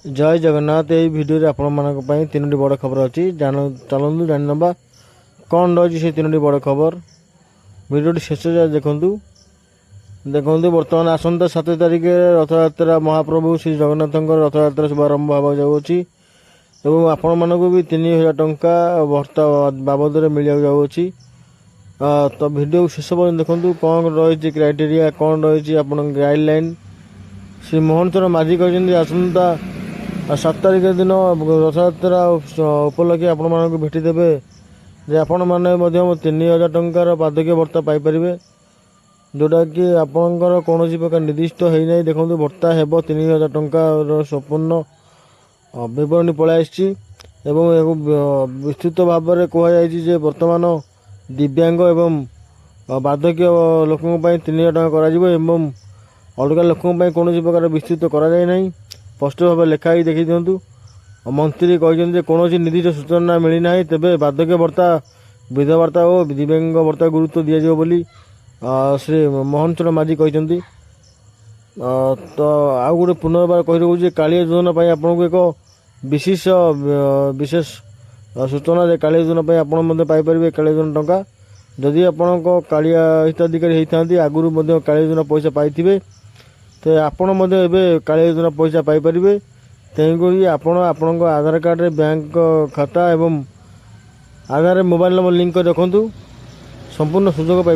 जय जगन्नाथ। यही भिडियो आपण तीनो बड़ खबर अच्छी चलतु जान ना कौन रही से तीनो बड़ खबर। भिडियो शेष जाए देखूँ देखूँ बर्तमान आसंता 7 तारिख रथयात्रा महाप्रभु श्री जगन्नाथ रथयात्रा शुभारंभ होगा जाऊँगी एवं आपण मानक भी 3000 टंका भर्ता बाबद मिल जाऊँगी। तो भिडियो शेष पर्यटन देखूँ कौन रही क्राइटेरिया कौन रही आप गाइडलाइन। श्री मोहन चरण माझी कहते आसंता 7 तारिख दिन रथयात्रा उपलक्षे आपण मानक भेटिदेवे जे आपण मैंने 3000 टंकार पादक्य भत्ता पाइपर जोटा कि आपणकर कौन प्रकार निर्दिष्ट होना। देखो भत्ता हे 3000 टंकार संपूर्ण विवरणी पलि आसी विस्तृत भाव में कहुई बर्तमान दिव्यांग एवं बार्धक्य लोकों 3000 टंका कर अलग लोकों कौन प्रकार विस्तृत कराए स्पष्ट भाव लेखाई देखी दिंतु। मंत्री कहते कौन निर्दिष्ट सूचना मिलना तेरे बार्धक्य भत्ता वृद्ध भत्ता और दिव्यांग भत्ता गुरुत्व दिज्व बोली श्री मोहन चरण माझी कहते। तो आउ गोटे पुनर्बार कही रोचे कालिया योजना आपको एक विशेष सूचना कालिया योजना आपरे कालिया योजना टंका जदि आपण कालिया हिताधिकारी होता आगुरी कालिया योजना पैसा पाई तो आपण कालिया योजना पैसा पाइपर। तेणुक आपण आधार कार्ड रे बैंक खाता एवं आधार मोबाइल नंबर लिंक कर रखुँ संपूर्ण सुजोग पाई।